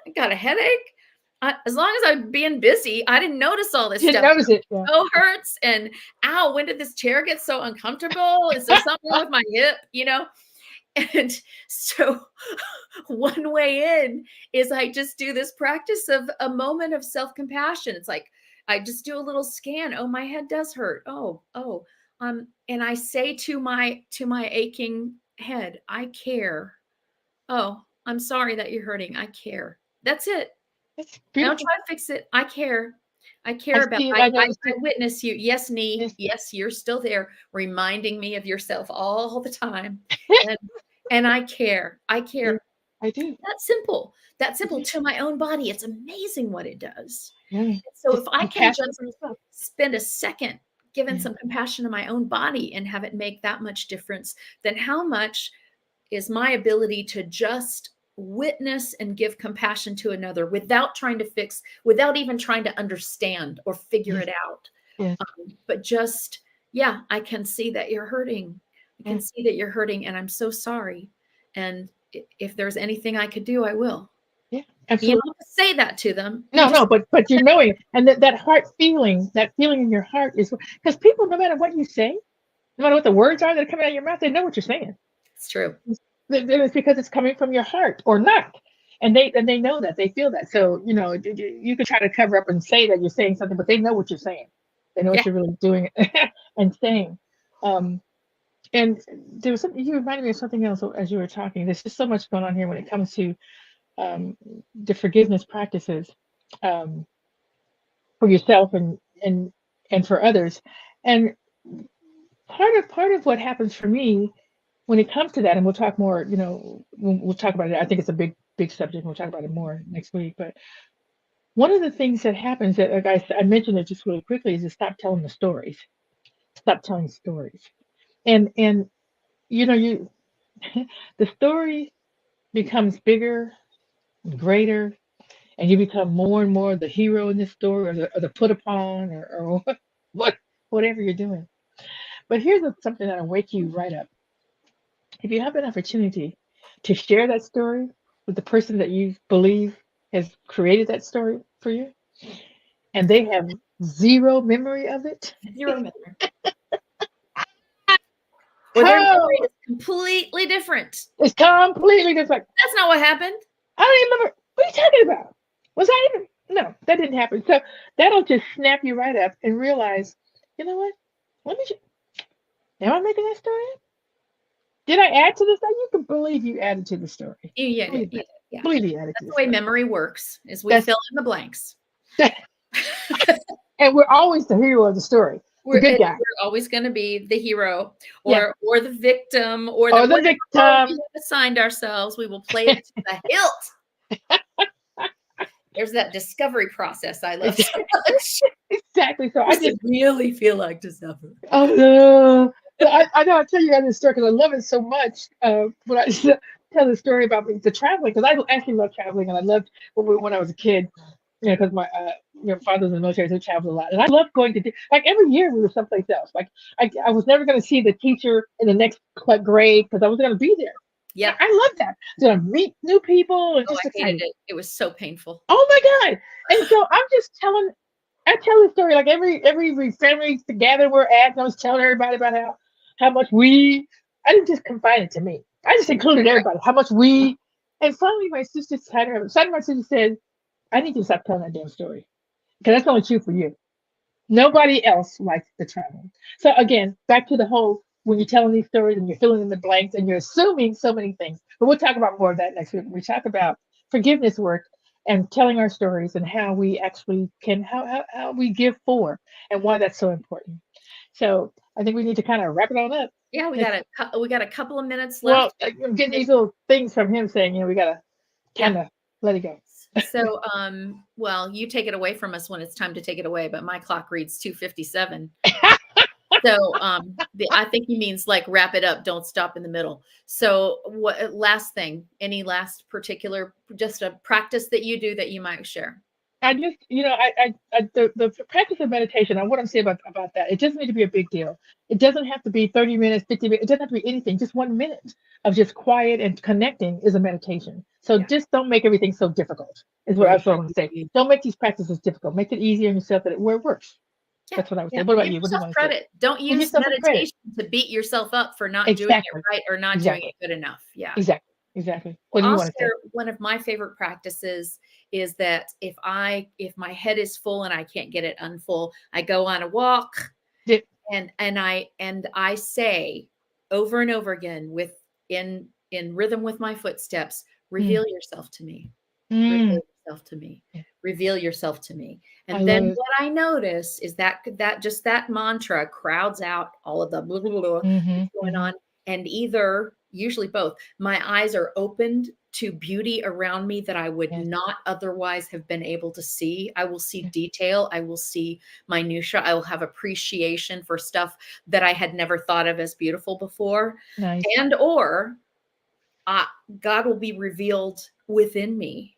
I got a headache. As long as I'm being busy, I didn't notice all this stuff. Notice it. Yeah. Oh, hurts. And ow, when did this chair get so uncomfortable? Is there something wrong with my hip? And so one way in is I just do this practice of a moment of self-compassion. It's like, I just do a little scan. Oh, my head does hurt. Oh. And I say to my aching head, I care. Oh, I'm sorry that you're hurting. I care. That's it. I don't try to fix it. I care. I care about it. I witness you. Yes, knee. Yes, you're still there, reminding me of yourself all the time. And I care. I care. I do. That's simple. That's simple to my own body. It's amazing what it does. Yeah. So if I can just spend a second giving some compassion to my own body and have it make that much difference, then how much is my ability to just witness and give compassion to another without trying to fix, without even trying to understand or figure it out. But just, I can see that you're hurting. I can see that you're hurting, and I'm so sorry. And if there's anything I could do, I will. Yeah, absolutely. You don't have to say that to them. No, but you're knowing, and that heart feeling, that feeling in your heart is, because people, no matter what you say, no matter what the words are that are coming out of your mouth, they know what you're saying. It's true. It's because it's coming from your heart or not. And they know that, they feel that. So, you could try to cover up and say that you're saying something, but they know what you're saying. They know what you're really doing and saying. And there was something, you reminded me of something else as you were talking. There's just so much going on here when it comes to the forgiveness practices for yourself and for others. And part of what happens for me when it comes to that, and we'll talk more, we'll talk about it. I think it's a big subject. We'll talk about it more next week. But one of the things that happens that, like I mentioned it just really quickly, is to stop telling the stories. Stop telling stories. And the story becomes bigger, greater, and you become more and more the hero in this story, or the put upon, or whatever you're doing. But here's something that'll wake you right up. If you have an opportunity to share that story with the person that you believe has created that story for you, and they have zero memory of it. Zero memory. Or their memory is completely different. It's completely different. That's not what happened. I don't even remember. What are you talking about? Was I even? No, that didn't happen. So that'll just snap you right up and realize, you know what? Am I making that story up? Did I add to this? You can believe you added to the story. Yeah. Believe you added to the story. That's the way memory works, is we fill in the blanks. And we're always the hero of the story. We're good guy. We're always going to be the hero or the victim or the victim. We assigned ourselves. We will play it to the hilt. There's that discovery process I love so much. Exactly. exactly. So I just, really feel like to suffer. oh no. But I know I'll tell you guys this story because I love it so much. When I tell the story about the traveling, because I actually love traveling and I loved when I was a kid, you know, because my father was in the military, so he traveled a lot. And I loved going to, like every year we were someplace else. Like I was never going to see the teacher in the next grade because I was going to be there. Yeah. I love that. To meet new people and Oh, just I excited. hated it. It was so painful. Oh my God. And so I'm just I tell the story like every family together we're at, and I was telling everybody about how much I didn't just confine it to me. I just included everybody, how much and finally my sister suddenly my sister said, I need you to stop telling that damn story. Because that's only true for you. Nobody else likes the travel. So again, back to the whole when you're telling these stories and you're filling in the blanks and you're assuming so many things. But we'll talk about more of that next week. We talk about forgiveness work and telling our stories and how we actually can how we give for and why that's so important. So I think we need to kind of wrap it on up. Yeah, we got a couple of minutes Well, left. I'm getting these little things from him saying, we gotta kind of let it go. So, well, you take it away from us when it's time to take it away, but my clock reads 2:57. So, I think he means like wrap it up, don't stop in the middle. So, what last thing? Any last particular, just a practice that you do that you might share? I just, the practice of meditation, I want to say about that. It doesn't need to be a big deal. It doesn't have to be 30 minutes, 50 minutes. It doesn't have to be anything. Just 1 minute of just quiet and connecting is a meditation. So just don't make everything so difficult, is what I was going to say. Don't make these practices difficult. Make it easier on yourself where it works. Yeah. That's what I would say. What about you? What do you want to say? Credit. Don't use meditation to beat yourself up for not doing it right or not doing it good enough. Yeah. Exactly. What do you want to say? One of my favorite practices is that if my head is full and I can't get it unfull, I go on a walk and I say over and over again in rhythm with my footsteps, reveal yourself to me. Reveal yourself to me. Reveal yourself to me. And then what I notice is that just that mantra crowds out all of the blah, blah, blah, going on. And usually both, my eyes are opened to beauty around me that I would not otherwise have been able to see. I will see detail. I will see minutia. I will have appreciation for stuff that I had never thought of as beautiful before. Nice. Or God will be revealed within me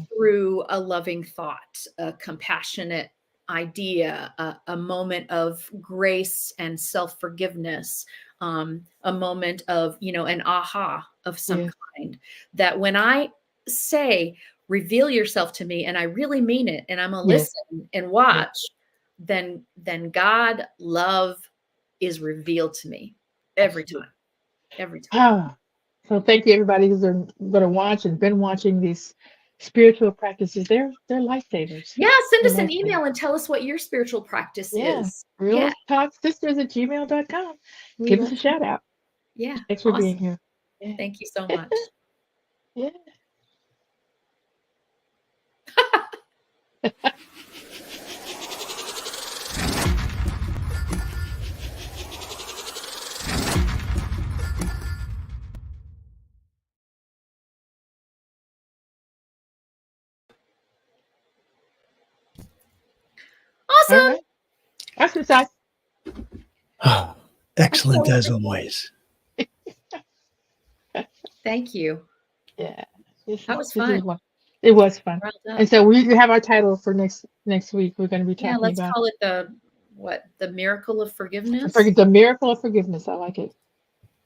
through a loving thought, a compassionate idea, a moment of grace and self-forgiveness, a moment of, an aha of some kind, that when I say, reveal yourself to me, and I really mean it, and I'm going to listen and watch, then God, love is revealed to me every time. So thank you, everybody who's going to watch and been watching these spiritual practices. They're lifesavers. Yeah, send us an email and tell us what your spiritual practice is. RealTalkSisters@gmail.com. Give us a shout out. Yeah. Thanks for being here. Yeah. Thank you so much. Yeah. Awesome. All right. Awesome, side. Oh, excellent as always. Thank you. Yeah. That was fun. It was fun. Well, and so we have our title for next week. We're going to be talking about. Let's call it the miracle of forgiveness. The miracle of forgiveness. I like it.